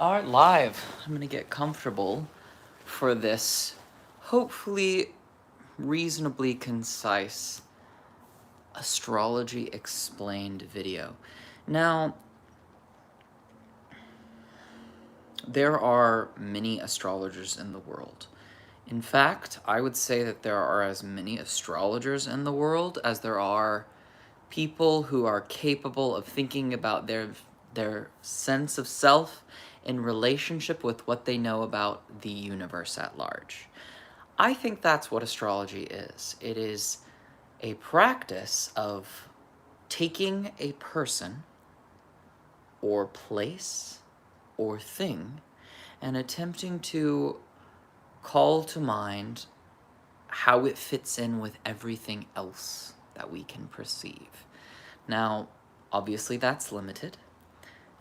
All right, live. I'm going to get comfortable for this hopefully reasonably concise Astrology Explained video. Now, there are many astrologers in the world. In fact, I would say that there are as many astrologers in the world as there are people who are capable of thinking about their sense of self in relationship with what they know about the universe at large. I think that's what astrology is. It is a practice of taking a person or place or thing and attempting to call to mind how it fits in with everything else that we can perceive. Now, obviously that's limited.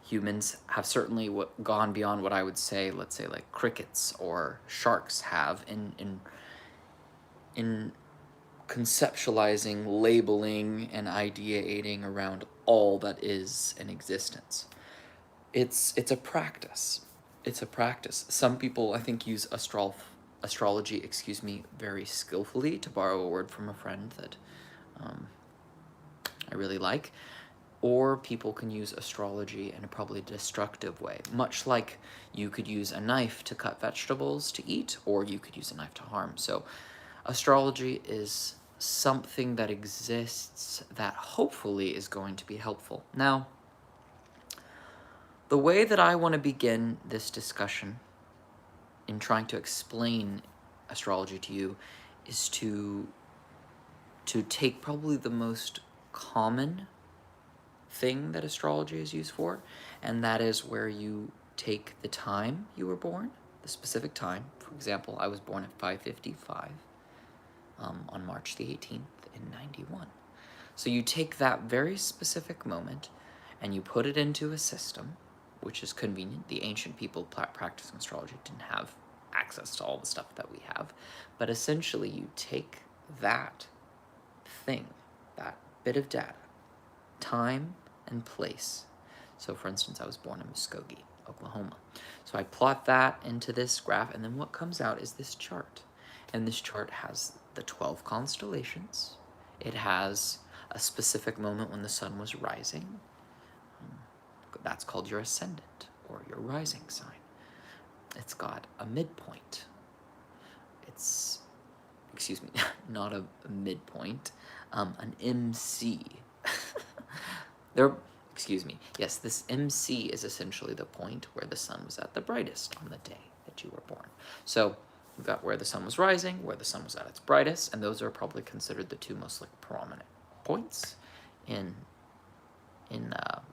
Humans have certainly gone beyond what I would say, let's say like crickets or sharks have in conceptualizing, labeling, and ideating around all that is in existence. It's a practice. It's a practice. Some people, I think, use astrology, very skillfully, to borrow a word from a friend that I really like. Or people can use astrology in a probably destructive way, much like you could use a knife to cut vegetables to eat, or you could use a knife to harm. So astrology is something that exists that hopefully is going to be helpful. Now, the way that I want to begin this discussion in trying to explain astrology to you is to take probably the most common thing that astrology is used for, and that is where you take the time you were born, the specific time. For example, I was born at 5:55 on March the 18th in 91. So you take that very specific moment and you put it into a system, which is convenient. The ancient people practicing astrology didn't have access to all the stuff that we have, but essentially you take that thing, that bit of data, time and place. So for instance, I was born in Muskogee, Oklahoma. So I plot that into this graph, and then what comes out is this chart. And this chart has the 12 constellations. It has a specific moment when the sun was rising. That's called your ascendant, or your rising sign. It's got a midpoint. It's, not a midpoint, an MC. Yes, this MC is essentially the point where the sun was at the brightest on the day that you were born. So we've got where the sun was rising, where the sun was at its brightest, and those are probably considered the two most prominent points in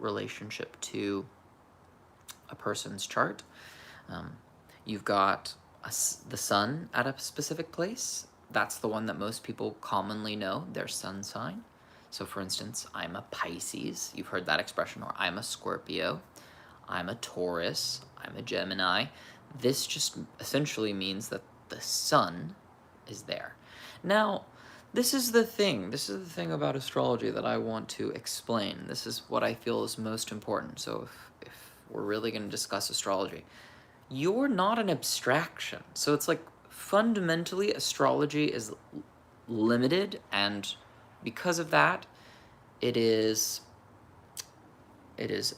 relationship to a person's chart. You've got the sun at a specific place. That's the one that most people commonly know, their sun sign. So for instance, I'm a Pisces. You've heard that expression. Or I'm a Scorpio. I'm a Taurus. I'm a Gemini. This just essentially means that the sun is there. Now, this is the thing about astrology that I want to explain. This is what I feel is most important. So if we're really going to discuss astrology, you're not an abstraction. So it's like fundamentally astrology is limited, and because of that, it is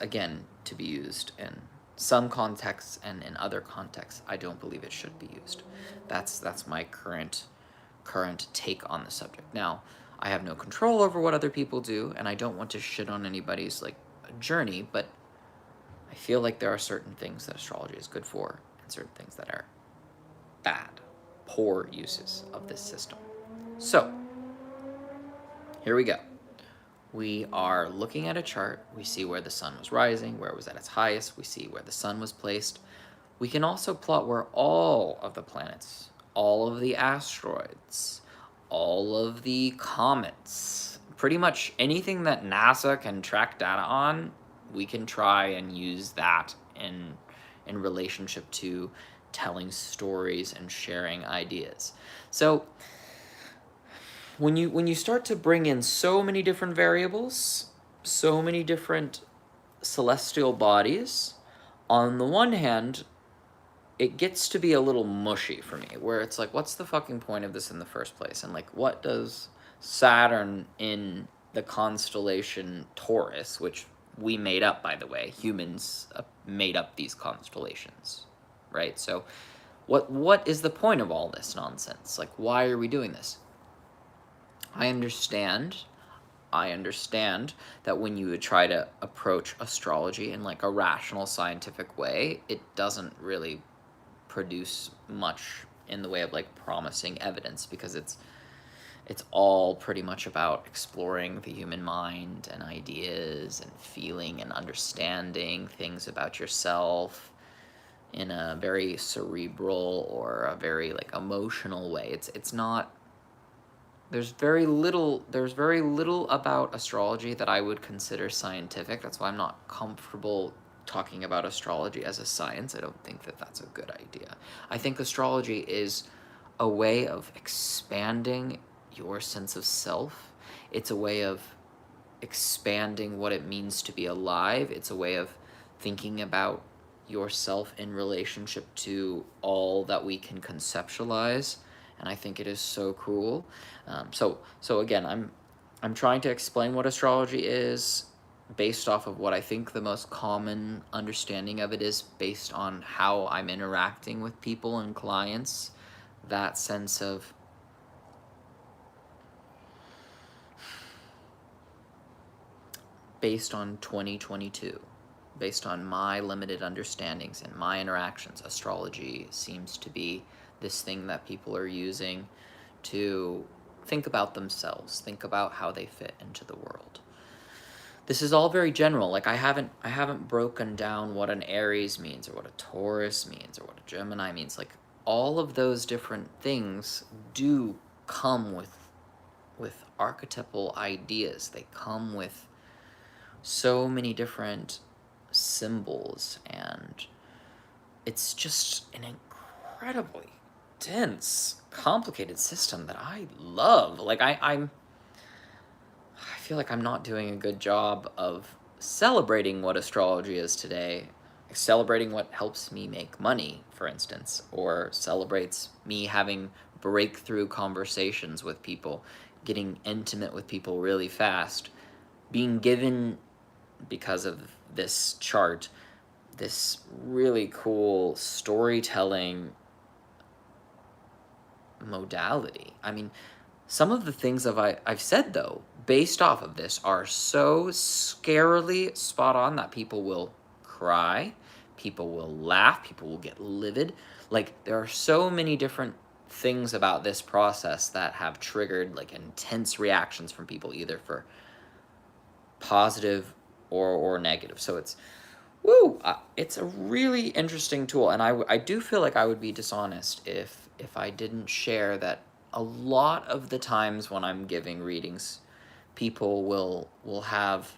again to be used in some contexts, and in other contexts I don't believe it should be used. That's my current take on the subject. Now, I have no control over what other people do, and I don't want to shit on anybody's journey, but I feel like there are certain things that astrology is good for, and certain things that are bad, poor uses of this system. So, here we go. We are looking at a chart. We see where the sun was rising, where it was at its highest. We see where the sun was placed. We can also plot where all of the planets, all of the asteroids, all of the comets, pretty much anything that NASA can track data on, we can try and use that in relationship to telling stories and sharing ideas. So when you start to bring in so many different variables, so many different celestial bodies, on the one hand, it gets to be a little mushy for me, where it's like, what's the fucking point of this in the first place? And like, what does Saturn in the constellation Taurus, which we made up, by the way, humans made up these constellations, right? So what is the point of all this nonsense? Like, why are we doing this? I understand that when you would try to approach astrology in like a rational scientific way, it doesn't really produce much in the way of like promising evidence, because it's all pretty much about exploring the human mind and ideas and feeling and understanding things about yourself in a very cerebral or a very like emotional way. It's not, there's very little about astrology that I would consider scientific. That's why I'm not comfortable talking about astrology as a science. I don't think that that's a good idea. I think astrology is a way of expanding your sense of self. It's a way of expanding what it means to be alive. It's a way of thinking about yourself in relationship to all that we can conceptualize, and I think it is so cool. So again, I'm trying to explain what astrology is based off of what I think the most common understanding of it is, based on how I'm interacting with people and clients. That sense of based on 2022, based on my limited understandings and my interactions, astrology seems to be this thing that people are using to think about themselves, think about how they fit into the world. This is all very general. Like I haven't broken down what an Aries means, or what a Taurus means, or what a Gemini means. Like all of those different things do come with archetypal ideas. They come with so many different symbols, and it's just an incredibly dense, complicated system that I love. Like I feel like I'm not doing a good job of celebrating what astrology is today, celebrating what helps me make money, for instance, or celebrates me having breakthrough conversations with people, getting intimate with people really fast, being given, because of this chart, this really cool storytelling modality. I mean, some of the things I've said, though, based off of this, are so scarily spot on that people will cry, people will laugh, people will get livid. Like, there are so many different things about this process that have triggered like intense reactions from people, either for positive or negative. So it's a really interesting tool, and I do feel like I would be dishonest if I didn't share that a lot of the times when I'm giving readings, people will have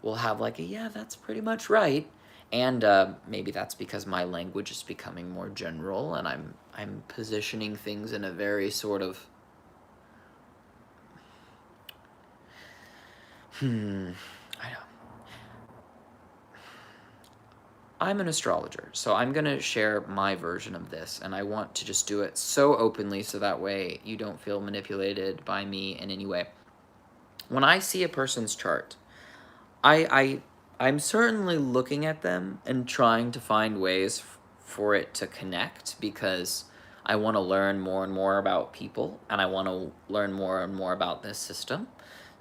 like a, yeah, that's pretty much right, and maybe that's because my language is becoming more general, and I'm positioning things in a very sort of I know. I'm an astrologer, so I'm going to share my version of this, and I want to just do it so openly so that way you don't feel manipulated by me in any way. When I see a person's chart, I'm certainly looking at them and trying to find ways for it to connect, because I want to learn more and more about people, and I want to learn more and more about this system.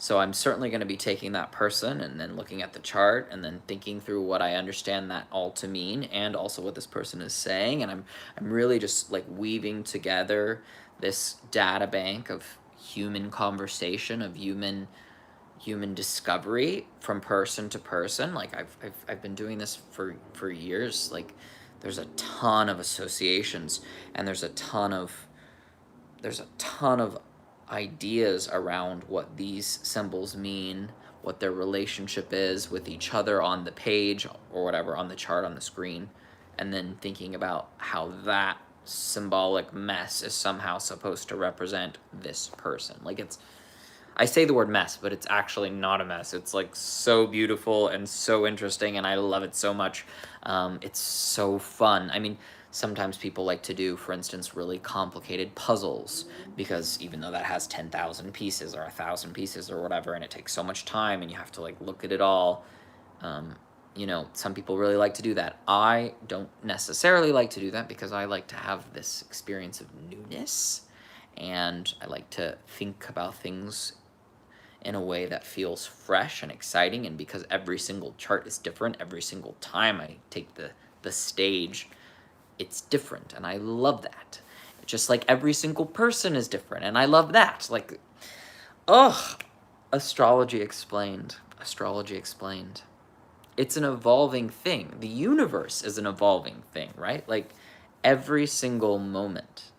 So I'm certainly going to be taking that person and then looking at the chart and then thinking through what I understand that all to mean, and also what this person is saying. And I'm really just like weaving together this data bank of human conversation, of human discovery from person to person. Like I've been doing this for years. Like there's a ton of associations, and there's a ton of ideas around what these symbols mean, what their relationship is with each other on the page or whatever, on the chart, on the screen, and then thinking about how that symbolic mess is somehow supposed to represent this person. Like I say the word mess, but it's actually not a mess. It's like so beautiful and so interesting, and I love it so much. It's so fun. I mean, sometimes people like to do, for instance, really complicated puzzles, because even though that has 10,000 pieces or 1,000 pieces or whatever, and it takes so much time and you have to like look at it all, you know, some people really like to do that. I don't necessarily like to do that because I like to have this experience of newness, and I like to think about things in a way that feels fresh and exciting. And because every single chart is different, every single time I take the stage, it's different, and I love that. Just like every single person is different, and I love that. Like, ugh, Astrology Explained. Astrology Explained. It's an evolving thing. The universe is an evolving thing, right? Like, every single moment,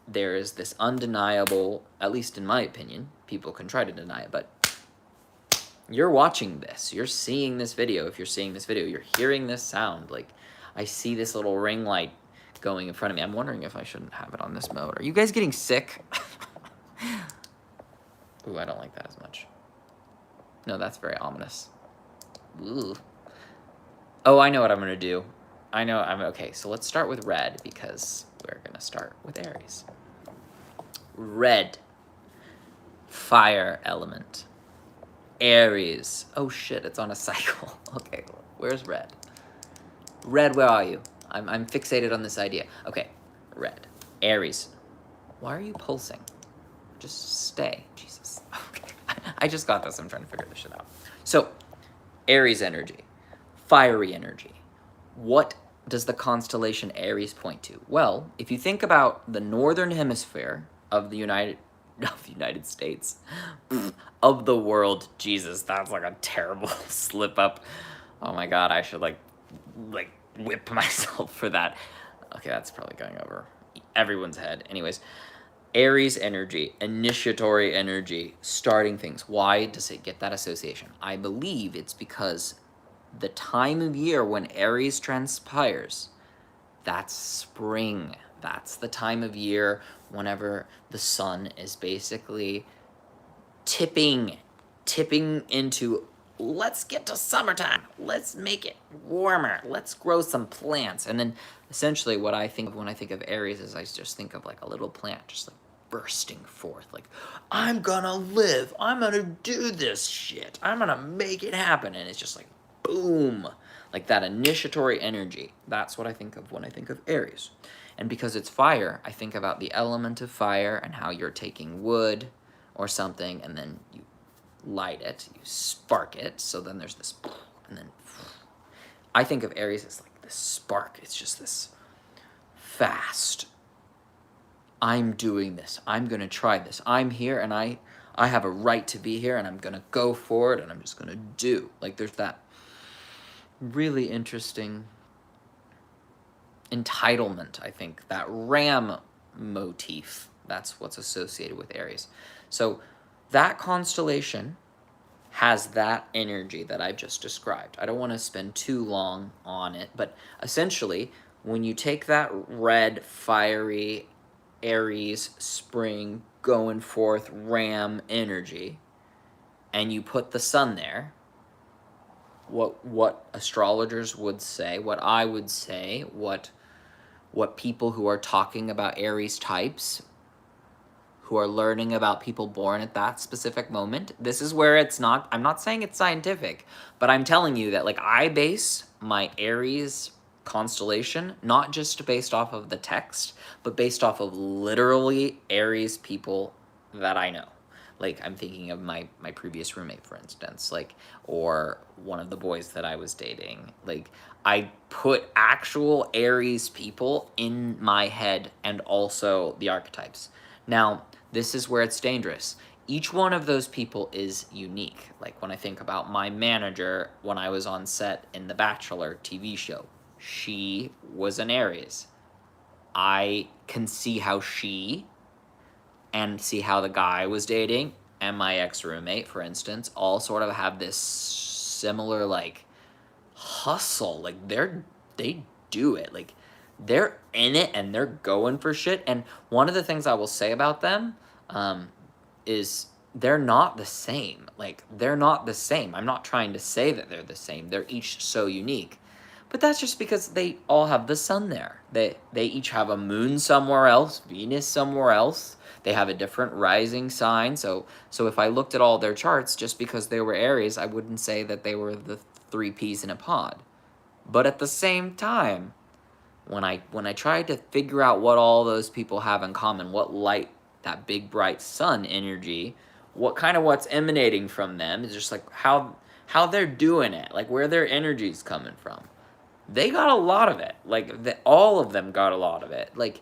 there is this undeniable, at least in my opinion, people can try to deny it, but you're watching this, you're seeing this video. If you're seeing this video, you're hearing this sound. Like, I see this little ring light going in front of me. I'm wondering if I shouldn't have it on this mode. Are you guys getting sick? Ooh, I don't like that as much. No, that's very ominous. Ooh. Oh, I know what I'm gonna do. Okay, so let's start with red, because we're gonna start with Aries. Red. Fire element. Aries. Oh shit, it's on a cycle. Okay, where's red? Red, where are you? I'm fixated on this idea. Okay, red. Aries. Why are you pulsing? Just stay. Jesus. Okay. I just got this. I'm trying to figure this shit out. So, Aries energy. Fiery energy. What does the constellation Aries point to? Well, if you think about the northern hemisphere of the United States, of the world, Jesus, that's like a terrible slip up. Oh my god, I should like whip myself for that. Okay, that's probably going over everyone's head. Anyways, Aries energy, initiatory energy, starting things. Why does it get that association? I believe it's because the time of year when Aries transpires, that's spring. That's the time of year whenever the sun is basically tipping into, let's get to summertime. Let's make it warmer. Let's grow some plants. And then essentially what I think of when I think of Aries is I just think of like a little plant just like bursting forth. Like, I'm gonna live. I'm gonna do this shit. I'm gonna make it happen. And it's just like, boom. Like that initiatory energy. That's what I think of when I think of Aries. And because it's fire, I think about the element of fire and how you're taking wood or something, and then you light it, you spark it, so then there's this, and then I think of Aries as like this spark. It's just this fast, I'm doing this, I'm gonna try this, I'm here, and I have a right to be here, and I'm gonna go for it, and I'm just gonna do. Like, there's that really interesting entitlement, I think, that ram motif. That's what's associated with Aries. So that constellation has that energy that I've just described. I don't want to spend too long on it, but essentially, when you take that red, fiery, Aries, spring, going forth, ram energy, and you put the sun there, what astrologers would say, what I would say, what people who are talking about Aries types, who are learning about people born at that specific moment, this is where it's not, I'm not saying it's scientific, but I'm telling you that, like, I base my Aries constellation not just based off of the text, but based off of literally Aries people that I know. Like, I'm thinking of my previous roommate, for instance, like, or one of the boys that I was dating. Like, I put actual Aries people in my head, and also the archetypes. Now, this is where it's dangerous. Each one of those people is unique. Like, when I think about my manager when I was on set in The Bachelor TV show, she was an Aries. I can see how she and see how the guy I was dating and my ex-roommate, for instance, all sort of have this similar, like, hustle. Like, they do it. Like, they're in it and they're going for shit. And one of the things I will say about them is they're not the same. Like, they're not the same. I'm not trying to say that they're the same. They're each so unique. But that's just because they all have the sun there. They each have a moon somewhere else, Venus somewhere else. They have a different rising sign. So if I looked at all their charts, just because they were Aries, I wouldn't say that they were the three peas in a pod. But at the same time, when I tried to figure out what all those people have in common, what light, that big bright sun energy, what's emanating from them, is just like how they're doing it, like where their energy's coming from. They got a lot of it. Like all of them got a lot of it. Like,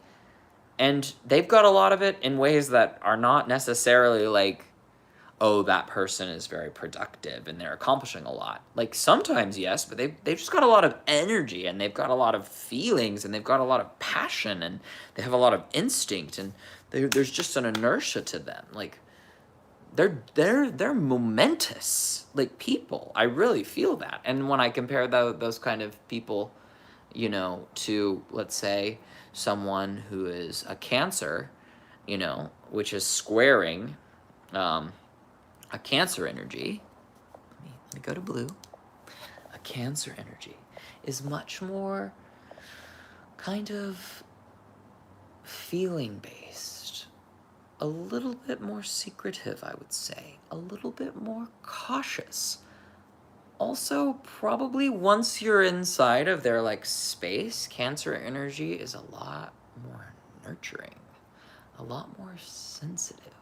and they've got a lot of it in ways that are not necessarily like, oh, that person is very productive and they're accomplishing a lot. Like, sometimes, yes, but they've just got a lot of energy, and they've got a lot of feelings, and they've got a lot of passion, and they have a lot of instinct, and there's just an inertia to them. Like, they're momentous, like, people. I really feel that. And when I compare those kind of people, to, let's say, someone who is a Cancer, which is squaring, a Cancer energy, let me go to blue. A Cancer energy is much more kind of feeling based, a little bit more secretive, I would say, a little bit more cautious. Also, probably once you're inside of their like space, Cancer energy is a lot more nurturing, a lot more sensitive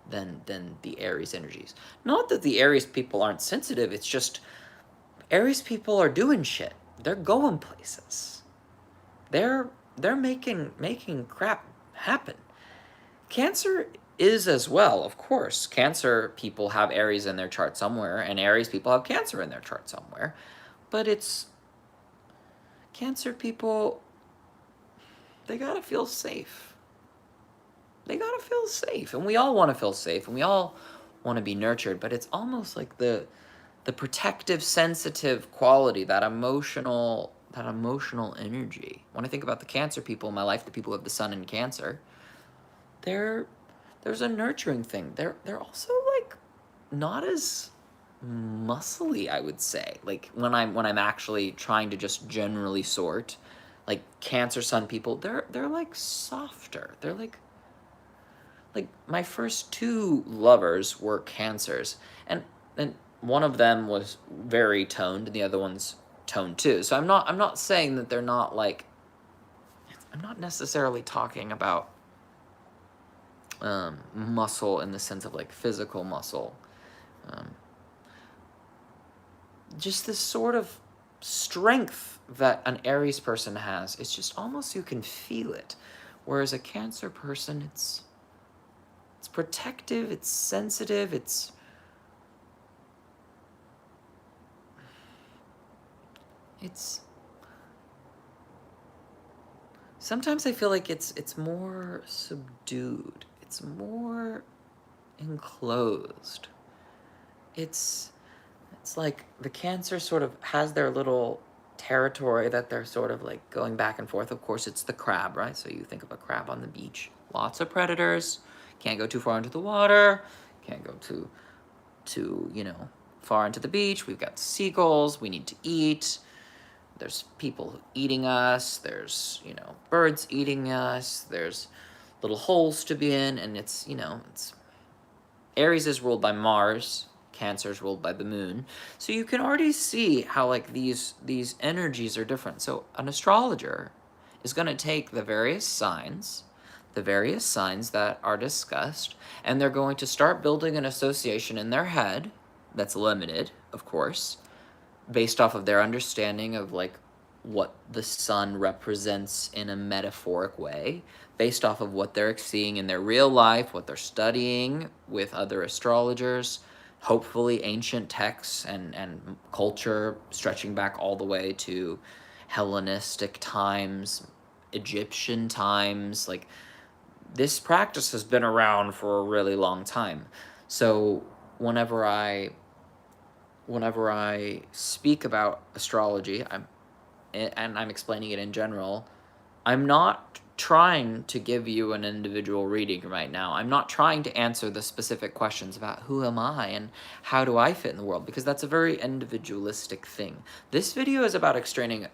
than the Aries energies. Not that the Aries people aren't sensitive, it's just Aries people are doing shit. They're going places. They're making crap happen. Cancer is as well, of course. Cancer people have Aries in their chart somewhere, and Aries people have Cancer in their chart somewhere. But it's Cancer people, they gotta feel safe. They gotta feel safe, and we all want to feel safe, and we all want to be nurtured, but it's almost like the protective, sensitive quality, that emotional energy. When I think about the Cancer people in my life, the people who have the sun in Cancer, there's a nurturing thing. They're also like not as muscly, I would say. Like when I'm actually trying to just generally sort, like Cancer sun people, they're like softer. They're like my first two lovers were Cancers, and one of them was very toned, and the other one's toned too. So I'm not saying that they're not like. I'm not necessarily talking about muscle in the sense of like physical muscle. Just this sort of strength that an Aries person has. It's just almost, you can feel it, whereas a Cancer person, it's protective, it's sensitive, it's sometimes I feel like it's more subdued, it's more enclosed. It's like the Cancer sort of has their little territory that they're sort of like going back and forth. Of course, it's the crab, right? So you think of a crab on the beach, lots of predators, can't go too far into the water, can't go too far into the beach. We've got seagulls, we need to eat. There's people eating us, there's, birds eating us, there's little holes to be in, and it's Aries is ruled by Mars, Cancer is ruled by the moon. So you can already see how like these energies are different. So an astrologer is going to take the various signs that are discussed, and they're going to start building an association in their head that's limited, of course, based off of their understanding of like what the sun represents in a metaphoric way, based off of what they're seeing in their real life, what they're studying with other astrologers, hopefully ancient texts and culture stretching back all the way to Hellenistic times, Egyptian times. Like, this practice has been around for a really long time. So whenever I speak about astrology, I'm explaining it in general, I'm not trying to give you an individual reading right now. I'm not trying to answer the specific questions about who am I and how do I fit in the world, because that's a very individualistic thing. This video is about explaining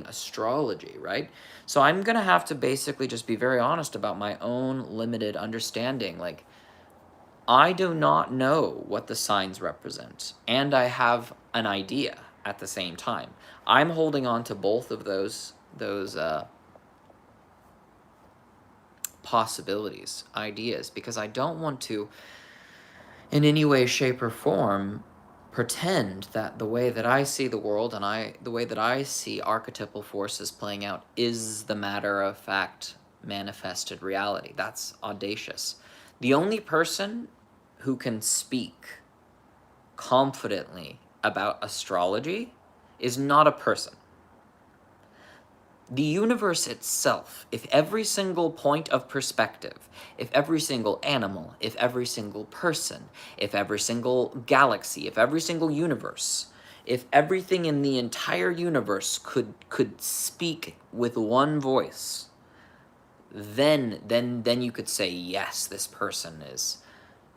astrology, right? So I'm gonna have to basically just be very honest about my own limited understanding. Like, I do not know what the signs represent, and I have an idea at the same time. I'm holding on to both of those possibilities, ideas, because I don't want to, in any way, shape, or form, pretend that the way that I see the world and the way that I see archetypal forces playing out is the matter-of-fact manifested reality. That's audacious. The only person who can speak confidently about astrology is not a person. The universe itself, if every single point of perspective, if every single animal, if every single person, if every single galaxy, if every single universe, if everything in the entire universe could speak with one voice, then you could say, yes, this person is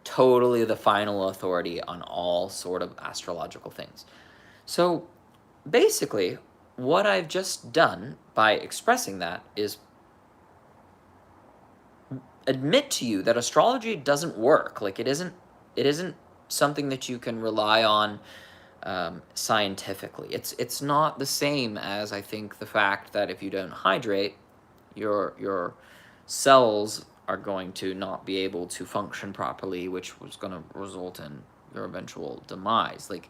totally the final authority on all sort of astrological things. So basically, what I've just done by expressing that is admit to you that astrology doesn't work. Like, it isn't something that you can rely on scientifically. It's not the same as, I think, the fact that if you don't hydrate, your cells are going to not be able to function properly, which was going to result in your eventual demise. Like,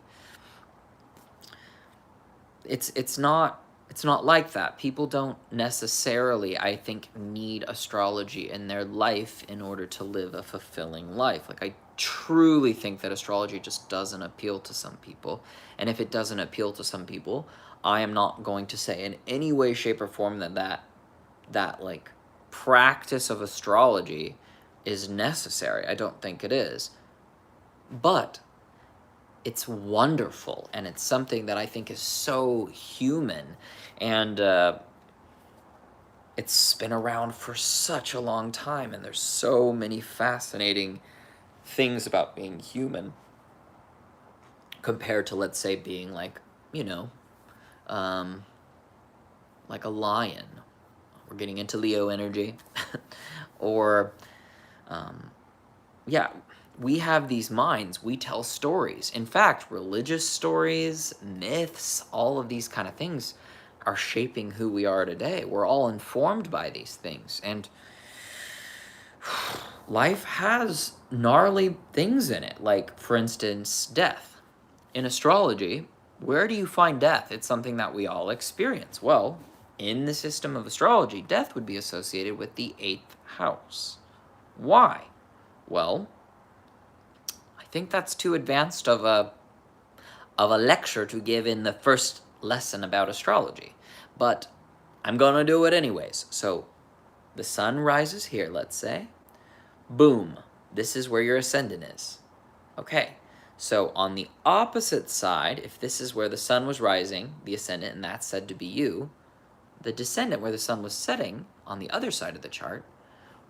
it's not like that. People don't necessarily, I think, need astrology in their life in order to live a fulfilling life. Like, I truly think that astrology just doesn't appeal to some people. And if it doesn't appeal to some people, I am not going to say in any way, shape, or form that like practice of astrology is necessary. I don't think it is. But it's wonderful, and it's something that I think is so human, and it's been around for such a long time, and there's so many fascinating things about being human compared to, let's say, being like, like a lion. We're getting into Leo energy. Or, yeah, we have these minds, we tell stories. In fact, religious stories, myths, all of these kind of things are shaping who we are today. We're all informed by these things. And life has gnarly things in it, like, for instance, death. In astrology, where do you find death? It's something that we all experience. Well, in the system of astrology, death would be associated with the 8th house. Why? Well, I think that's too advanced of a lecture to give in the first lesson about astrology, but I'm gonna do it anyways. So the sun rises here, let's say. Boom, this is where your ascendant is. Okay, so on the opposite side, if this is where the sun was rising, the ascendant, and that's said to be you, the descendant, where the sun was setting on the other side of the chart,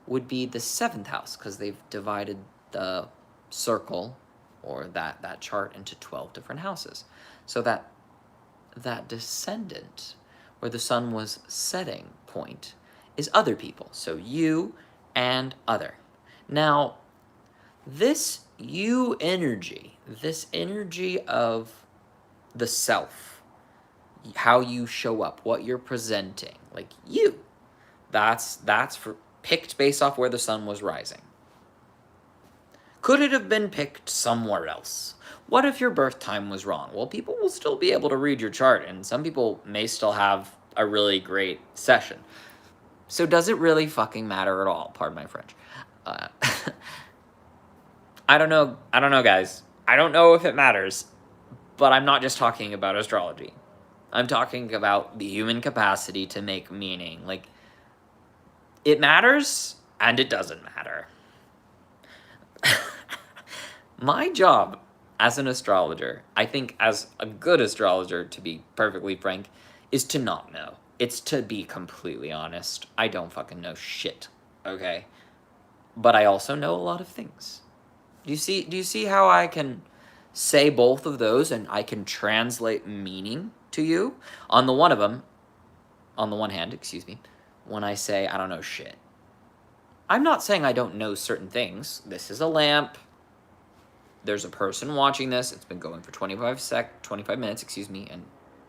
would be the 7th house, because they've divided the circle or that chart into 12 different houses. So that descendant, where the sun was setting point, is other people. So you and other. Now, this you energy, this energy of the self, how you show up, what you're presenting, like you, that's picked based off where the sun was rising. Could it have been picked somewhere else? What if your birth time was wrong? Well, people will still be able to read your chart, and some people may still have a really great session. So does it really fucking matter at all? Pardon my French. I don't know, guys. I don't know if it matters, but I'm not just talking about astrology. I'm talking about the human capacity to make meaning. Like, it matters, and it doesn't matter. My job as an astrologer, I think as a good astrologer, to be perfectly frank, is to not know. it's to be completely honest, I don't fucking know shit, okay? But I also know a lot of things. Do you see how I can say both of those and I can translate meaning to you? On the one hand, excuse me, when I say I don't know shit. I'm not saying I don't know certain things. This is a lamp. There's a person watching this. It's been going for 25 minutes, excuse me, and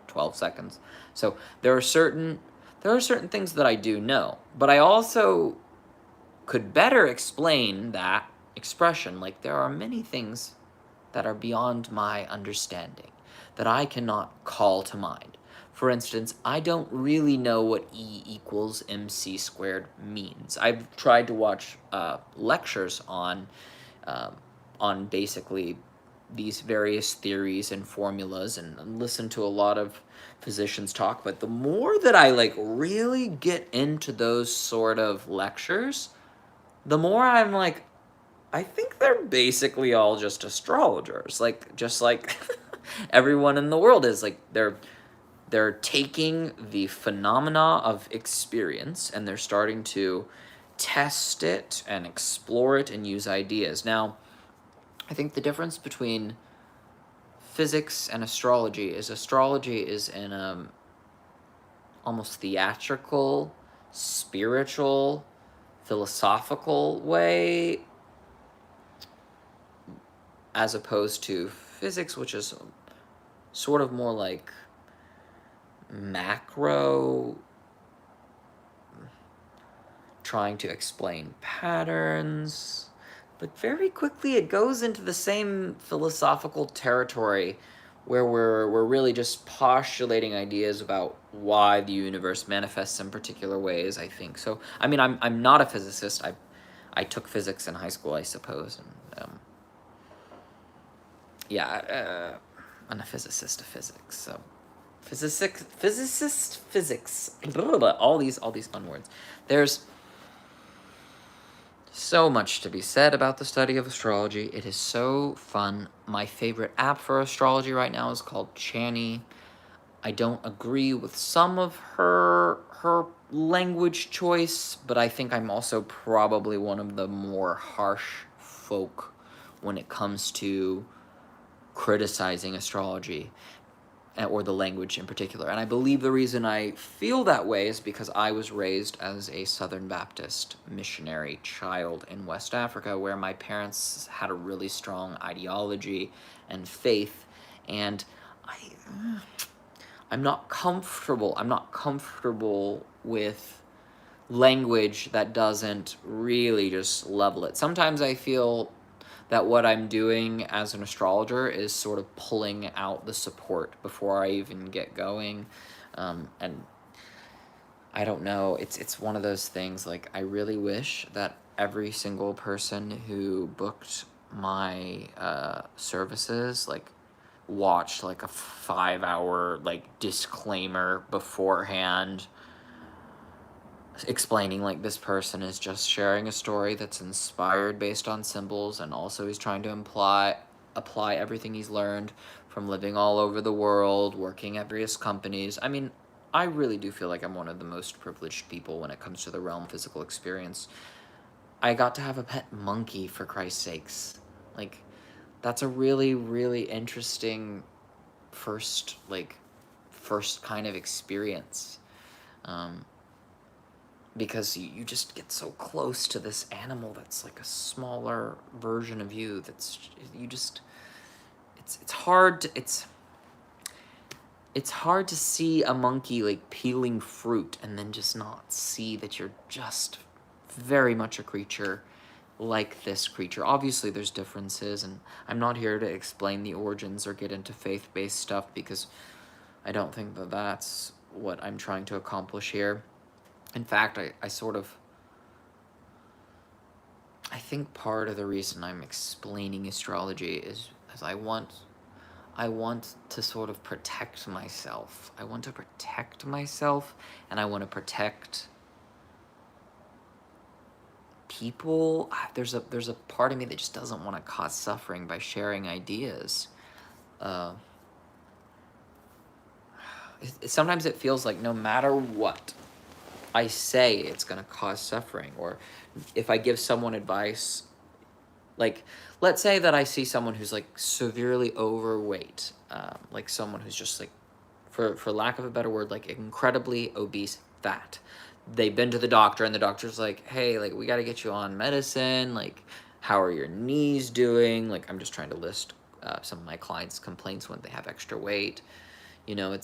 12 seconds. So there are certain things that I do know, but I also could better explain that expression. Like, there are many things that are beyond my understanding that I cannot call to mind. For instance, I don't really know what E equals mc squared means. I've tried to watch lectures on basically these various theories and formulas and listen to a lot of physicians talk, but the more that I like really get into those sort of lectures, the more I'm like, I think they're basically all just astrologers, like just like everyone in the world is. Like, they're taking the phenomena of experience and they're starting to test it and explore it and use ideas. Now, I think the difference between physics and astrology is in a almost theatrical, spiritual, philosophical way, as opposed to physics, which is sort of more like macro, trying to explain patterns. But very quickly it goes into the same philosophical territory where we're really just postulating ideas about why the universe manifests in particular ways, I think. So, I mean, I'm not a physicist. I took physics in high school, I suppose, and yeah, I'm a physicist of physics. So, physicist, physics, all these fun words. There's so much to be said about the study of astrology. It is so fun. My favorite app for astrology right now is called Chani. I don't agree with some of her language choice, but I think I'm also probably one of the more harsh folk when it comes to criticizing astrology or the language in particular. And I believe the reason I feel that way is because I was raised as a Southern Baptist missionary child in West Africa, where my parents had a really strong ideology and faith, and I'm not comfortable. I'm not comfortable with language that doesn't really just level it. Sometimes I feel that what I'm doing as an astrologer is sort of pulling out the support before I even get going. And I don't know, it's one of those things, like, I really wish that every single person who booked my services, like, watched, like, a 5-hour, like, disclaimer beforehand explaining, like, this person is just sharing a story that's inspired based on symbols, and also he's trying to apply everything he's learned from living all over the world, working at various companies. I mean, I really do feel like I'm one of the most privileged people when it comes to the realm of physical experience. I got to have a pet monkey, for Christ's sakes. Like, that's a really, really interesting first kind of experience. Because you just get so close to this animal that's like a smaller version of you. It's hard to, it's hard to see a monkey like peeling fruit and then just not see that you're just very much a creature like this creature. Obviously there's differences, and I'm not here to explain the origins or get into faith-based stuff, because I don't think that that's what I'm trying to accomplish here. In fact, I think part of the reason I'm explaining astrology is I want to sort of protect myself. I want to protect myself, and I want to protect people. There's a part of me that just doesn't want to cause suffering by sharing ideas. sometimes it feels like no matter what I say, it's going to cause suffering. Or if I give someone advice, like, let's say that I see someone who's like severely overweight, like someone who's just like, for lack of a better word, like incredibly obese, fat. They've been to the doctor and the doctor's like, hey, like, we got to get you on medicine. Like, how are your knees doing? Like, I'm just trying to list some of my clients' complaints when they have extra weight. You know,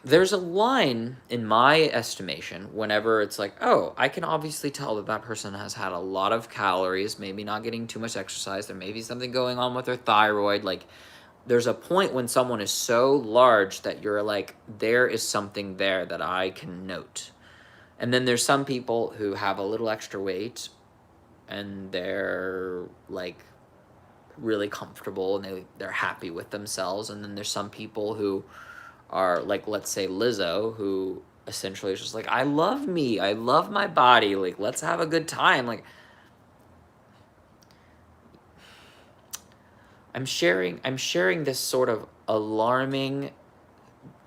there's a line in my estimation whenever it's like, oh, I can obviously tell that that person has had a lot of calories, maybe not getting too much exercise, there may be something going on with their thyroid. Like, there's a point when someone is so large that you're like, there is something there that I can note. And then there's some people who have a little extra weight and they're like really comfortable and they're happy with themselves. And then there's some people who are like, let's say Lizzo, who essentially is just like, I love me, I love my body, like, let's have a good time. Like, I'm sharing this sort of alarming,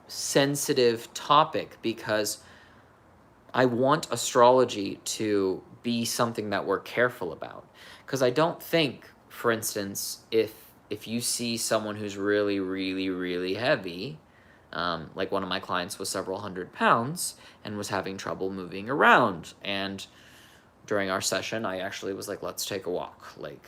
sensitive topic because I want astrology to be something that we're careful about. Because I don't think, for instance, if you see someone who's really, really, really heavy, like one of my clients was several hundred pounds and was having trouble moving around. And during our session, I actually was like, let's take a walk. Like,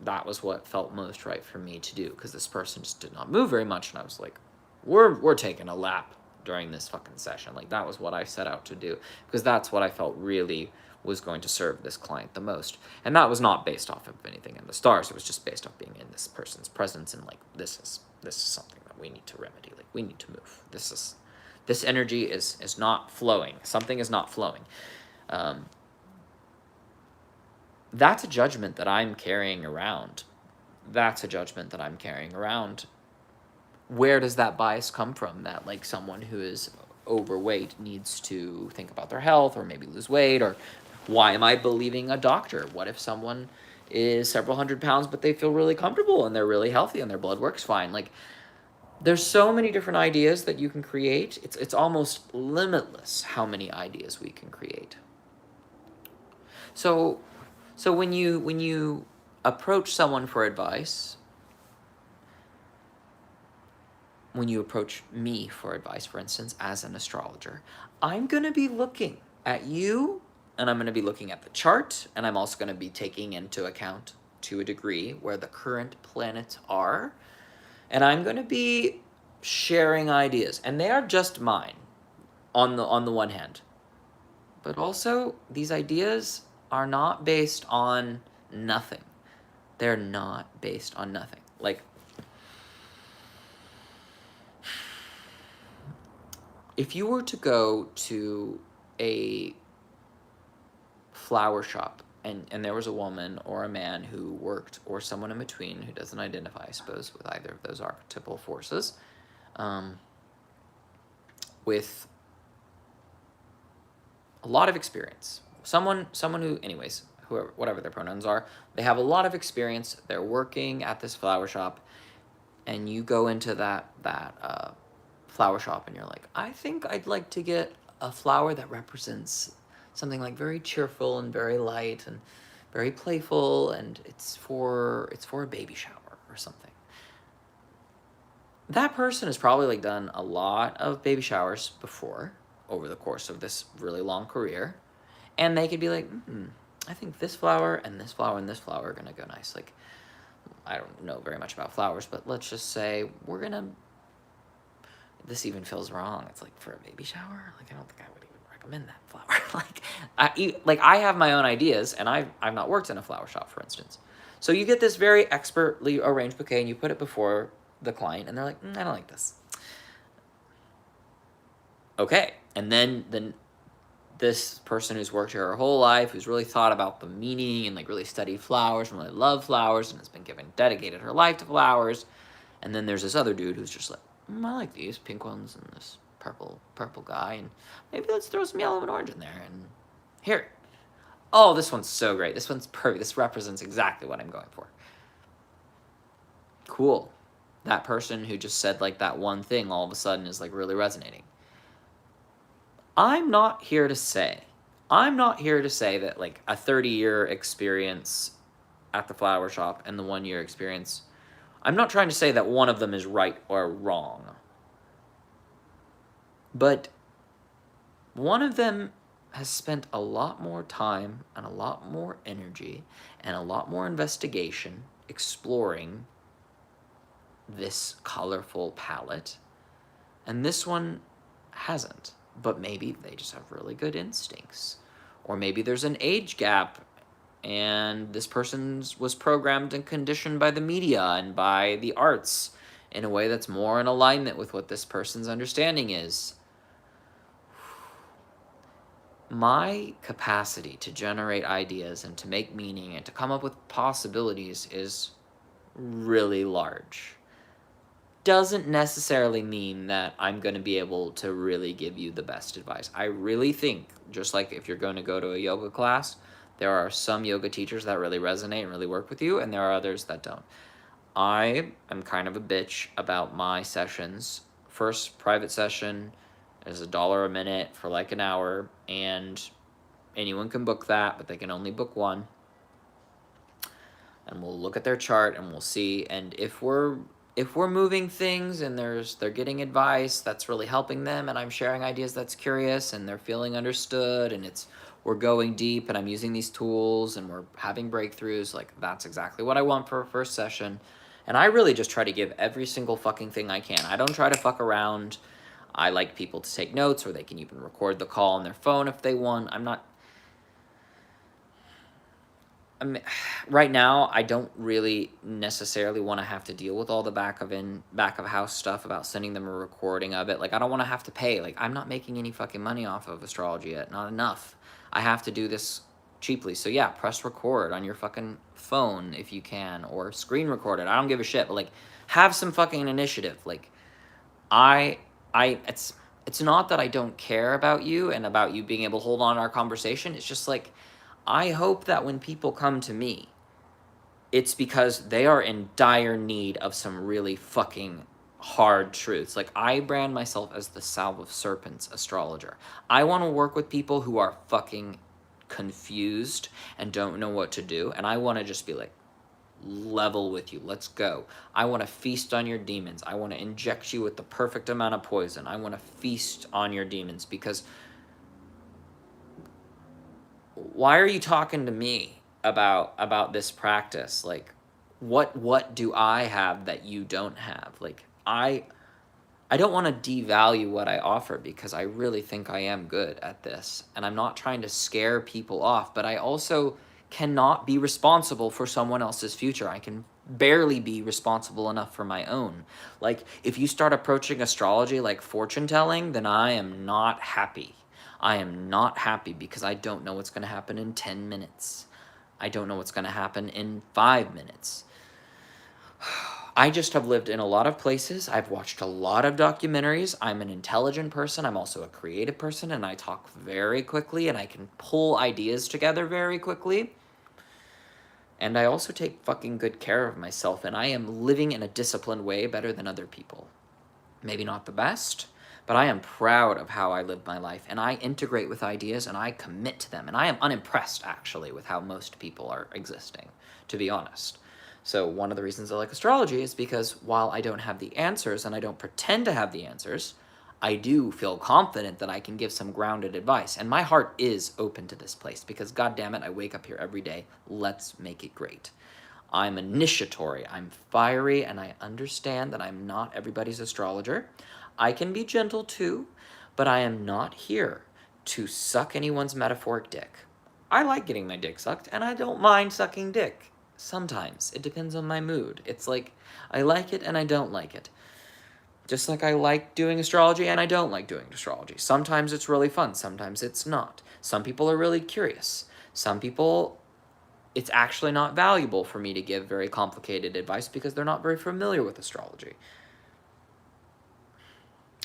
that was what felt most right for me to do, because this person just did not move very much. And I was like, we're taking a lap during this fucking session. Like, that was what I set out to do, because that's what I felt really was going to serve this client the most. And that was not based off of anything in the stars. It was just based off being in this person's presence and like, this is something that we need to remedy. Like, we need to move. This energy is not flowing. Something is not flowing. That's a judgment that I'm carrying around. That's a judgment that I'm carrying around. Where does that bias come from? That like someone who is overweight needs to think about their health or maybe lose weight? Or why am I believing a doctor? What if someone is several hundred pounds but they feel really comfortable and they're really healthy and their blood works fine? Like, there's so many different ideas that you can create. It's almost limitless how many ideas we can create. So when you approach someone for advice, when you approach me for advice, for instance, as an astrologer, I'm going to be looking at you, and I'm going to be looking at the chart, and I'm also going to be taking into account, to a degree, where the current planets are, and I'm going to be sharing ideas, and they are just mine on the one hand. But also, these ideas are not based on nothing. They're not based on nothing. Like, if you were to go to a flower shop and there was a woman or a man who worked, or someone in between who doesn't identify, I suppose, with either of those archetypal forces, with a lot of experience, someone who, anyways, whoever, whatever their pronouns are, they have a lot of experience, they're working at this flower shop, and you go into that flower shop and you're like, I think I'd like to get a flower that represents something like very cheerful and very light and very playful, and it's for a baby shower or something. That person has probably like done a lot of baby showers before over the course of this really long career, and they could be like, I think this flower and this flower and this flower are gonna go nice. Like, I don't know very much about flowers, but let's just say this even feels wrong. It's like, for a baby shower, like, I don't think I would even recommend that flower. I have my own ideas, and I've not worked in a flower shop, for instance. So you get this very expertly arranged bouquet, and you put it before the client, and they're like, I don't like this. Okay, and then this person who's worked here her whole life, who's really thought about the meaning and like really studied flowers and really loved flowers and has been dedicated her life to flowers, and then there's this other dude who's just like, I like these pink ones and this purple guy, and maybe let's throw some yellow and orange in there, and here. Oh, this one's so great. This one's perfect. This represents exactly what I'm going for. Cool. that person who just said like that one thing all of a sudden is like really resonating. I'm not here to say that like a 30-year experience at the flower shop and the 1-year experience, I'm not trying to say that one of them is right or wrong. But one of them has spent a lot more time and a lot more energy and a lot more investigation exploring this colorful palette, and this one hasn't. But maybe they just have really good instincts. Or maybe there's an age gap and this person was programmed and conditioned by the media and by the arts in a way that's more in alignment with what this person's understanding is. My capacity to generate ideas and to make meaning and to come up with possibilities is really large. Doesn't necessarily mean that I'm going to be able to really give you the best advice. I really think, just like if you're going to go to a yoga class, there are some yoga teachers that really resonate and really work with you, and there are others that don't. I am kind of a bitch about my sessions. First private session is $1 a minute for like an hour, and anyone can book that, but they can only book one. And we'll look at their chart and we'll see. And if we're moving things and they're getting advice that's really helping them, and I'm sharing ideas that's curious and they're feeling understood, and we're going deep and I'm using these tools and we're having breakthroughs, like that's exactly what I want for a first session. And I really just try to give every single fucking thing I can. I don't try to fuck around. I like people to take notes, or they can even record the call on their phone if they want. Right now, I don't really necessarily want to have to deal with all the back of house stuff about sending them a recording of it. Like, I don't want to have to pay. Like, I'm not making any fucking money off of astrology yet. Not enough. I have to do this cheaply. So yeah, press record on your fucking phone if you can, or screen record it. I don't give a shit. But like, have some fucking initiative. Like, it's not that I don't care about you and about you being able to hold on to our conversation. It's just like, I hope that when people come to me, it's because they are in dire need of some really fucking hard truths. Like, I brand myself as the Salve of Serpents astrologer. I want to work with people who are fucking confused and don't know what to do, and I want to just be like, level with you. Let's go. I want to feast on your demons. I want to inject you with the perfect amount of poison. I want to feast on your demons, because why are you talking to me about this practice? Like, what do I have that you don't have? Like, I don't want to devalue what I offer, because I really think I am good at this, and I'm not trying to scare people off, but I also cannot be responsible for someone else's future. I can barely be responsible enough for my own. Like, if you start approaching astrology like fortune telling, then I am not happy. I am not happy, because I don't know what's going to happen in 10 minutes. I don't know what's going to happen in 5 minutes. I just have lived in a lot of places. I've watched a lot of documentaries. I'm an intelligent person. I'm also a creative person, and I talk very quickly, and I can pull ideas together very quickly. And I also take fucking good care of myself, and I am living in a disciplined way better than other people. Maybe not the best, but I am proud of how I live my life, and I integrate with ideas, and I commit to them, and I am unimpressed, actually, with how most people are existing, to be honest. So one of the reasons I like astrology is because while I don't have the answers, and I don't pretend to have the answers, I do feel confident that I can give some grounded advice, and my heart is open to this place, because God damn it, I wake up here every day. Let's make it great. I'm initiatory, I'm fiery, and I understand that I'm not everybody's astrologer. I can be gentle too, but I am not here to suck anyone's metaphoric dick. I like getting my dick sucked, and I don't mind sucking dick. Sometimes. It depends on my mood. It's like, I like it and I don't like it. Just like I like doing astrology and I don't like doing astrology. Sometimes it's really fun, sometimes it's not. Some people are really curious. Some people, it's actually not valuable for me to give very complicated advice because they're not very familiar with astrology.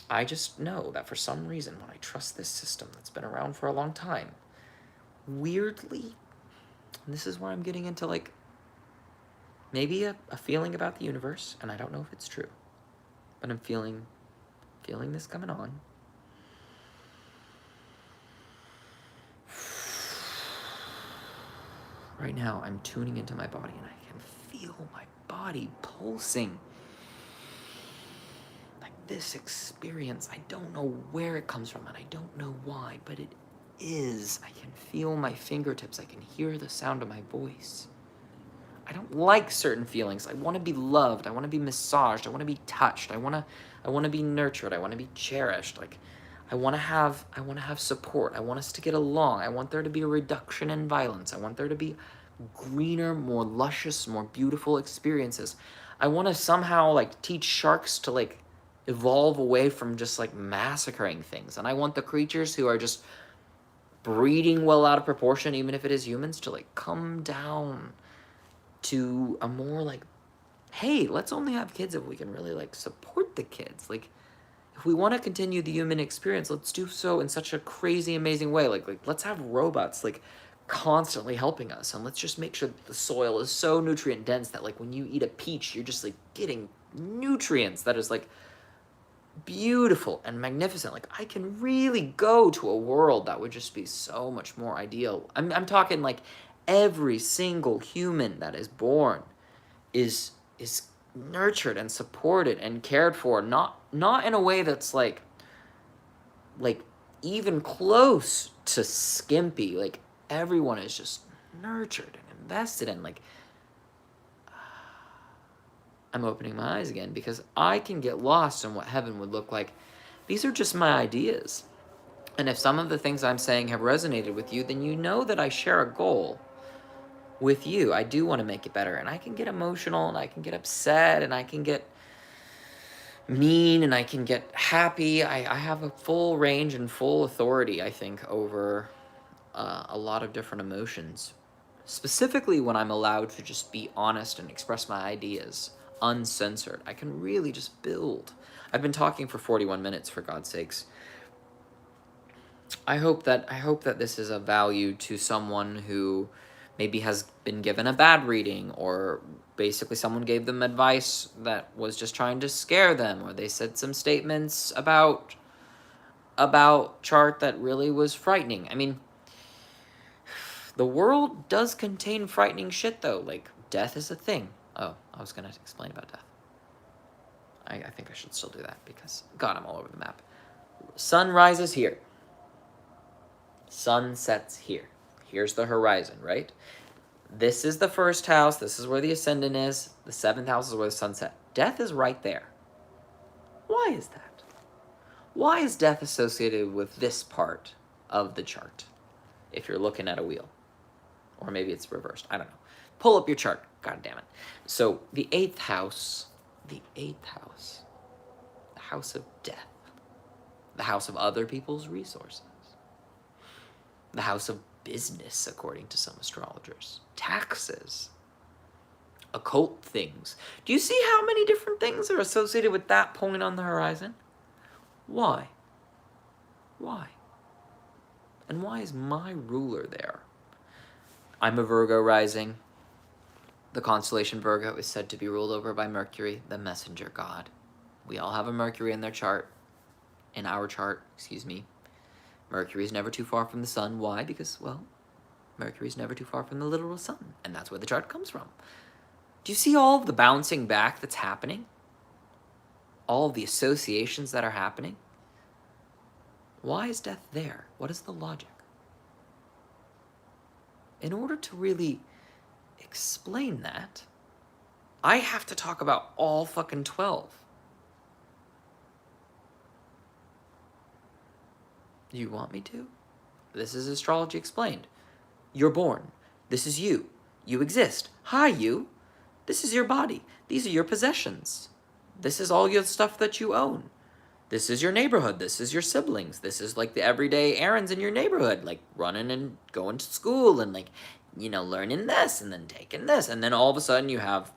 I just know that for some reason, when I trust this system that's been around for a long time, weirdly, and this is where I'm getting into like maybe a feeling about the universe, and I don't know if it's true, but I'm feeling this coming on. Right now, I'm tuning into my body, and I can feel my body pulsing. Like this experience, I don't know where it comes from, and I don't know why, but it is. I can feel my fingertips. I can hear the sound of my voice. I don't like certain feelings. I want to be loved. I want to be massaged. I want to be touched. I want to be nurtured. I want to be cherished. Like I want to have support. I want us to get along. I want there to be a reduction in violence. I want there to be greener, more luscious, more beautiful experiences. I want to somehow like teach sharks to like evolve away from just like massacring things. And I want the creatures who are just breeding well out of proportion, even if it is humans, to like come down to a more like, hey, let's only have kids if we can really like support the kids. Like if we want to continue the human experience, let's do so in such a crazy amazing way. Like let's have robots like constantly helping us, and let's just make sure that the soil is so nutrient dense that like when you eat a peach, you're just like getting nutrients that is like beautiful and magnificent. Like I can really go to a world that would just be so much more ideal. I'm talking like every single human that is born is nurtured and supported and cared for, not in a way that's like even close to skimpy. Like everyone is just nurtured and invested in. Like I'm opening my eyes again because I can get lost in what heaven would look like. These are just my ideas. And if some of the things I'm saying have resonated with you, then you know that I share a goal with you. I do want to make it better. And I can get emotional and I can get upset and I can get mean and I can get happy. I have a full range and full authority, I think, over a lot of different emotions. Specifically when I'm allowed to just be honest and express my ideas uncensored. I can really just build. I've been talking for 41 minutes, for God's sakes. I hope that this is of value to someone who maybe has been given a bad reading, or basically someone gave them advice that was just trying to scare them, or they said some statements about chart that really was frightening. I mean, the world does contain frightening shit though. Like death is a thing. Oh, I was gonna explain about death. I think I should still do that because God, I'm all over the map. Sun rises here. Sun sets here. Here's the horizon, right? This is the first house. This is where the ascendant is. The 7th house is where the sun set. Death is right there. Why is that? Why is death associated with this part of the chart? If you're looking at a wheel. Or maybe it's reversed. I don't know. Pull up your chart. God damn it. So the 8th house, the house of death, the house of other people's resources, the house of business, according to some astrologers, taxes, occult things. Do you see how many different things are associated with that point on the horizon? Why? Why? And why is my ruler there? I'm a Virgo rising. The constellation Virgo is said to be ruled over by Mercury, the messenger god. We all have a Mercury in their chart. In our chart, excuse me. Mercury is never too far from the sun. Why? Because, well, Mercury is never too far from the literal sun. And that's where the chart comes from. Do you see all of the bouncing back that's happening? All of the associations that are happening? Why is death there? What is the logic? In order to really explain that, I have to talk about all fucking 12. Do you want me to? This is Astrology Explained. You're born. This is you. You exist. Hi, you. This is your body. These are your possessions. This is all your stuff that you own. This is your neighborhood. This is your siblings. This is like the everyday errands in your neighborhood, like running and going to school and like, learning this and then taking this. And then all of a sudden you have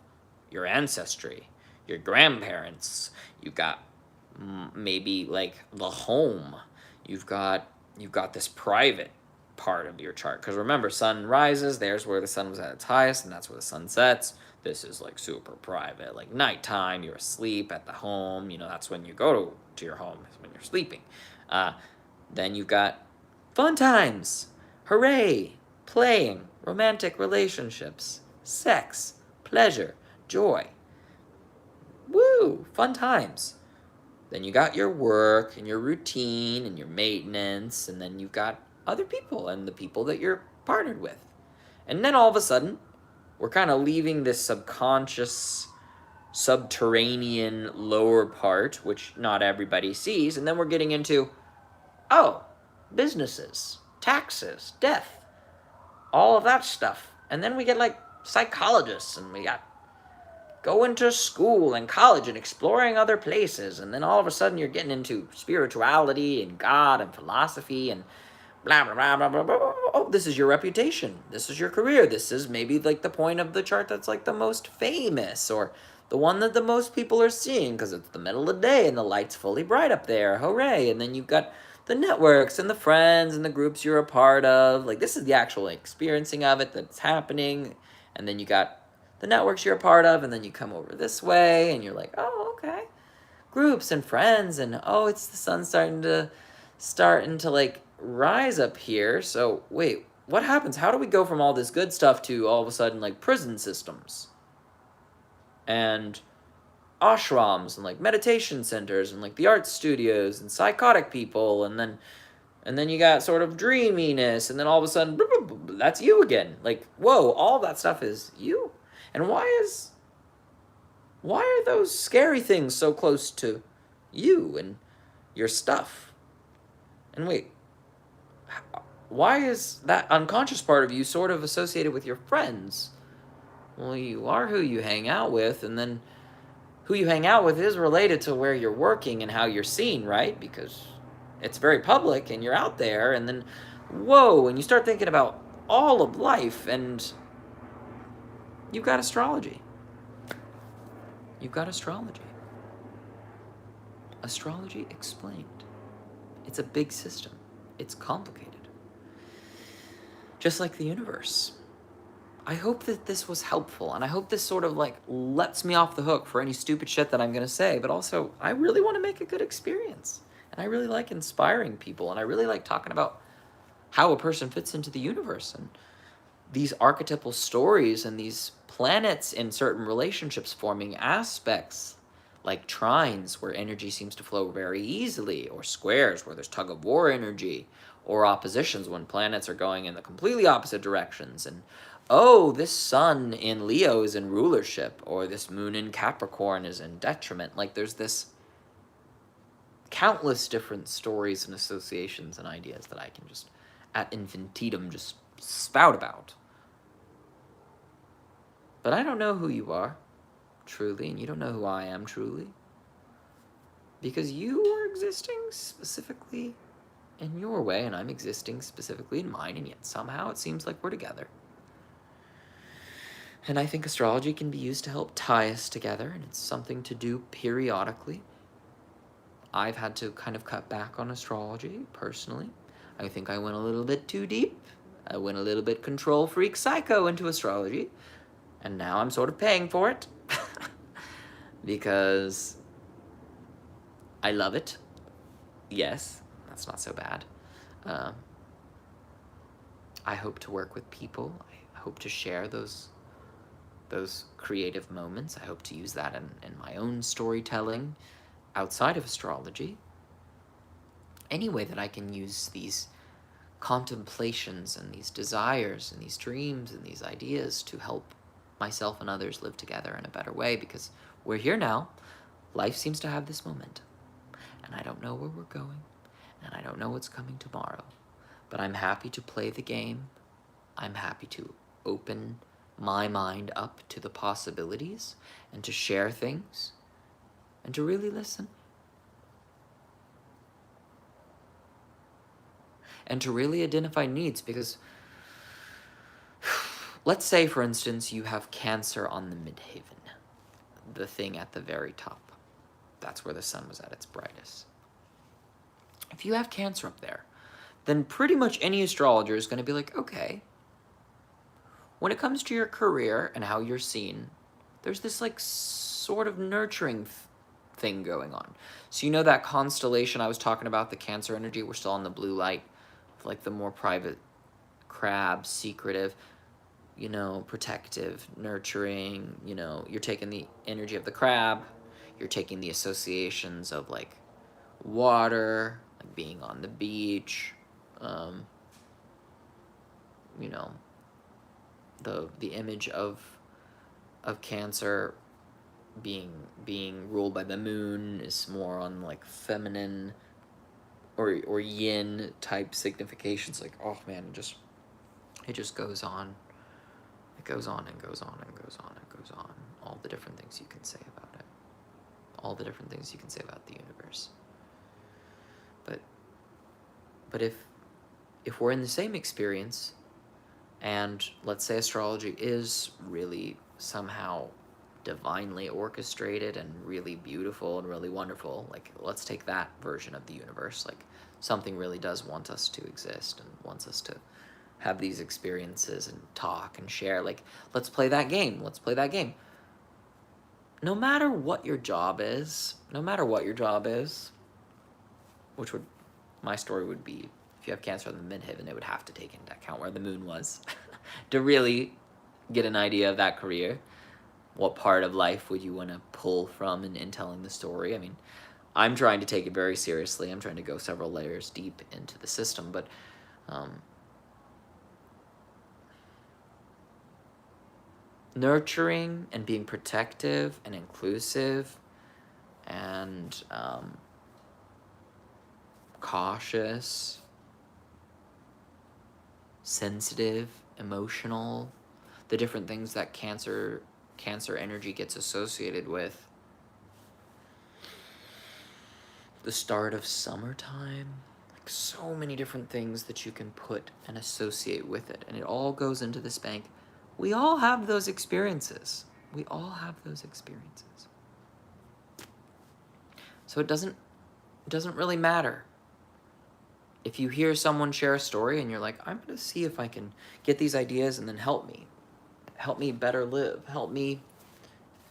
your ancestry, your grandparents. You've got maybe like the home. You've got this private part of your chart. Because remember, sun rises, there's where the sun was at its highest, and that's where the sun sets. this is like super private. Like nighttime, you're asleep at the home. That's when you go to your home, is when you're sleeping. Then you've got fun times. Hooray! Playing, romantic relationships, sex, pleasure, joy. Woo! Fun times. Then you got your work and your routine and your maintenance, and then you've got other people and the people that you're partnered with. And then all of a sudden, we're kind of leaving this subconscious, subterranean lower part, which not everybody sees, and then we're getting into, oh, businesses, taxes, death, all of that stuff. And then we get like psychologists, and we got going to school and college and exploring other places, and then all of a sudden you're getting into spirituality and God and philosophy and blah blah blah blah blah blah. Oh, this is your reputation. This is your career. This is maybe like the point of the chart that's like the most famous, or the one that the most people are seeing because it's the middle of the day and the light's fully bright up there. Hooray! And then you've got the networks and the friends and the groups you're a part of. Like this is the actual experiencing of it that's happening, and then you got the networks you're a part of, and then you come over this way and you're like, oh, okay, groups and friends, and oh, it's the sun starting to like rise up here. So wait, what happens? How do we go from all this good stuff to all of a sudden like prison systems and ashrams and like meditation centers and like the art studios and psychotic people, and then you got sort of dreaminess, and then all of a sudden that's you again. Like, whoa, all that stuff is you. And why are those scary things so close to you and your stuff? And wait, why is that unconscious part of you sort of associated with your friends? Well, you are who you hang out with, and then who you hang out with is related to where you're working and how you're seen, right? Because it's very public and you're out there, and then, whoa, and you start thinking about all of life, and you've got astrology. You've got astrology. Astrology Explained. It's a big system. It's complicated. Just like the universe. I hope that this was helpful, and I hope this sort of like lets me off the hook for any stupid shit that I'm going to say, but also I really want to make a good experience. And I really like inspiring people, and I really like talking about how a person fits into the universe, and these archetypal stories and these planets in certain relationships forming aspects, like trines where energy seems to flow very easily, or squares where there's tug of war energy, or oppositions when planets are going in the completely opposite directions, and oh, this sun in Leo is in rulership, or this moon in Capricorn is in detriment. Like there's this countless different stories and associations and ideas that I can just ad infinitum just spout about. But I don't know who you are, truly, and you don't know who I am, truly. Because you are existing specifically in your way, and I'm existing specifically in mine, and yet somehow it seems like we're together. And I think astrology can be used to help tie us together, and it's something to do periodically. I've had to kind of cut back on astrology, personally. I think I went a little bit too deep. I went a little bit control freak psycho into astrology. And now I'm sort of paying for it because I love it. Yes, that's not so bad. I hope to work with people. I hope to share those creative moments. I hope to use that in my own storytelling outside of astrology. Any way that I can use these contemplations and these desires and these dreams and these ideas to help myself and others live together in a better way, because we're here now. Life seems to have this momentum, and I don't know where we're going, and I don't know what's coming tomorrow, but I'm happy to play the game. I'm happy to open my mind up to the possibilities and to share things and to really listen and to really identify needs, because let's say, for instance, you have Cancer on the midheaven, the thing at the very top. That's where the sun was at its brightest. If you have Cancer up there, then pretty much any astrologer is going to be like, okay, when it comes to your career and how you're seen, there's this like sort of nurturing thing going on. So you know that constellation I was talking about, the Cancer energy, we're still on the blue light, like the more private crab, secretive, you know, protective, nurturing, you know, you're taking the energy of the crab, you're taking the associations of like water, like being on the beach, you know, the image of Cancer being ruled by the moon is more on like feminine or yin type significations. Like, oh man, it just goes on. It goes on and goes on and goes on and goes on. All the different things you can say about it. All the different things you can say about the universe. But if we're in the same experience, and let's say astrology is really somehow divinely orchestrated and really beautiful and really wonderful, like let's take that version of the universe, like something really does want us to exist and wants us to have these experiences and talk and share, like let's play that game. No matter what your job is, which would, my story would be, if you have Cancer in the midheaven, it would have to take into account where the moon was to really get an idea of that career. What part of life would you want to pull from in telling the story? I mean, I'm trying to take it very seriously. I'm trying to go several layers deep into the system, but nurturing and being protective and inclusive and cautious, sensitive, emotional, the different things that Cancer energy gets associated with. The start of summertime, like so many different things that you can put and associate with it, and it all goes into this bank. We all have those experiences. So it doesn't really matter if you hear someone share a story and you're like, I'm going to see if I can get these ideas and then help me better live, help me,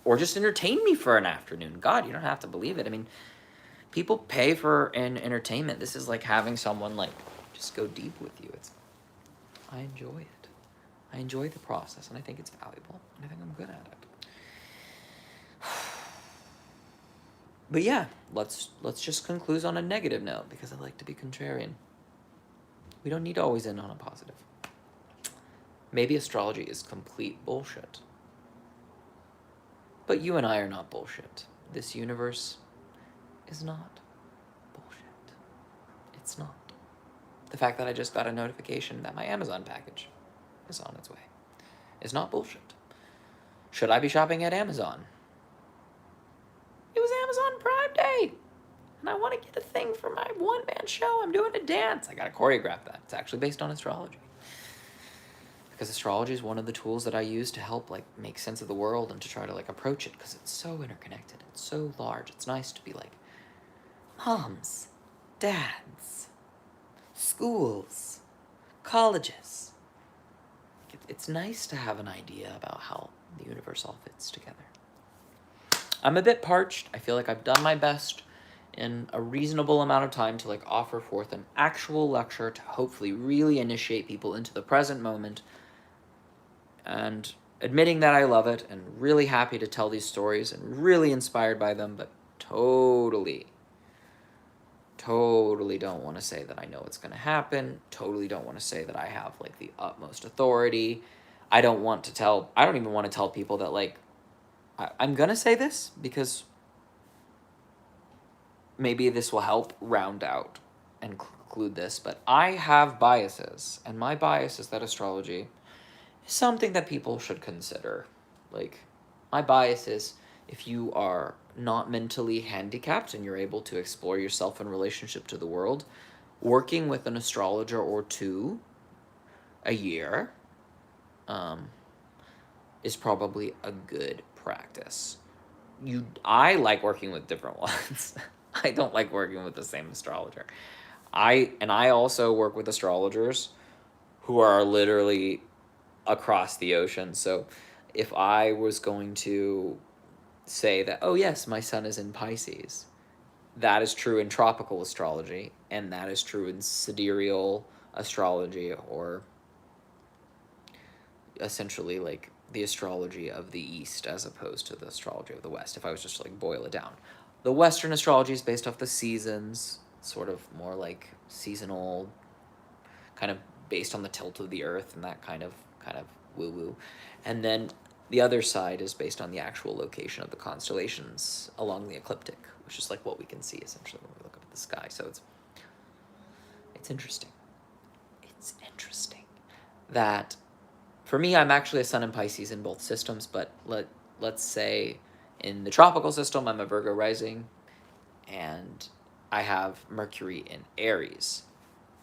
or just entertain me for an afternoon. God, you don't have to believe it. I mean, people pay for an entertainment. This is like having someone like just go deep with you. I enjoy it. I enjoy the process, and I think it's valuable, and I think I'm good at it. But yeah, let's just conclude on a negative note, because I like to be contrarian. We don't need to always end on a positive. Maybe astrology is complete bullshit. But you and I are not bullshit. This universe is not bullshit. It's not. The fact that I just got a notification that my Amazon package is on its way is not bullshit. Should I be shopping at Amazon? It was Amazon Prime Day, and I want to get a thing for my one-man show. I'm doing a dance. I got to choreograph that. It's actually based on astrology. Because astrology is one of the tools that I use to help like make sense of the world and to try to like approach it, because it's so interconnected. It's so large. It's nice to be like moms, dads, schools, colleges. It's nice to have an idea about how the universe all fits together. I'm a bit parched. I feel like I've done my best in a reasonable amount of time to like offer forth an actual lecture to hopefully really initiate people into the present moment, and admitting that I love it and really happy to tell these stories and really inspired by them, but totally don't want to say that I know what's going to happen. Totally don't want to say that I have like the utmost authority. I don't even want to tell people that like, I'm going to say this because maybe this will help round out and conclude this, but I have biases, and my bias is that astrology is something that people should consider. Like, my bias is if you are not mentally handicapped and you're able to explore yourself in relationship to the world, working with an astrologer or two a year is probably a good practice. I like working with different ones. I don't like working with the same astrologer. I also work with astrologers who are literally across the ocean. So if I was going to say that, oh yes, my sun is in Pisces, that is true in tropical astrology, and that is true in sidereal astrology, or essentially like the astrology of the East as opposed to the astrology of the West, if I was just to like boil it down. The Western astrology is based off the seasons, sort of more like seasonal, kind of based on the tilt of the earth and that kind of woo woo. And then the other side is based on the actual location of the constellations along the ecliptic, which is like what we can see essentially when we look up at the sky. So it's interesting. It's interesting that for me, I'm actually a sun in Pisces in both systems, but let's say in the tropical system, I'm a Virgo rising, and I have Mercury in Aries.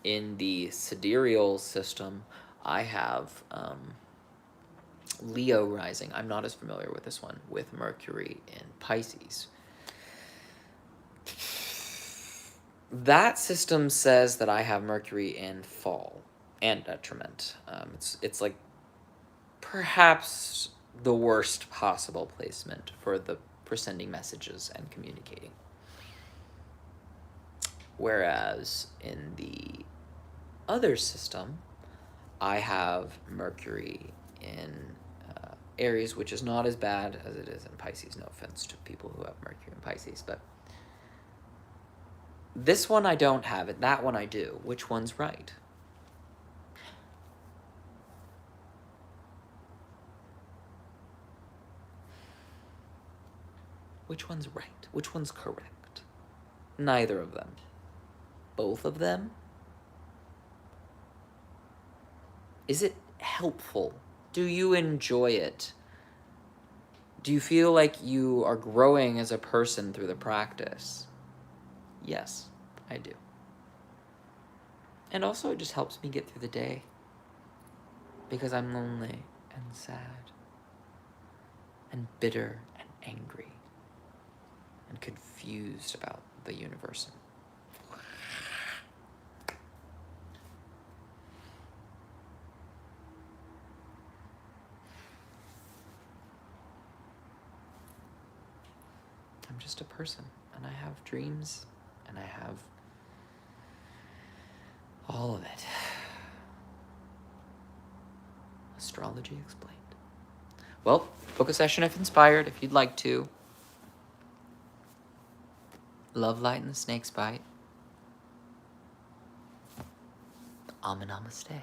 In the sidereal system, I have Leo rising. I'm not as familiar with this one, with Mercury in Pisces. That system says that I have Mercury in fall and detriment. It's like perhaps the worst possible placement for sending messages and communicating. Whereas in the other system, I have Mercury in Aries, which is not as bad as it is in Pisces. No offense to people who have Mercury in Pisces, but this one I don't have it. That one I do. Which one's right? Which one's right? Which one's correct? Neither of them. Both of them? Is it helpful? Do you enjoy it? Do you feel like you are growing as a person through the practice? Yes, I do. And also, it just helps me get through the day. Because I'm lonely and sad and bitter and angry and confused about the universe. I'm just a person, and I have dreams, and I have all of it. Astrology Explained. Well, book a session if inspired, if you'd like to. Love, light, and the snake's bite. Namaste.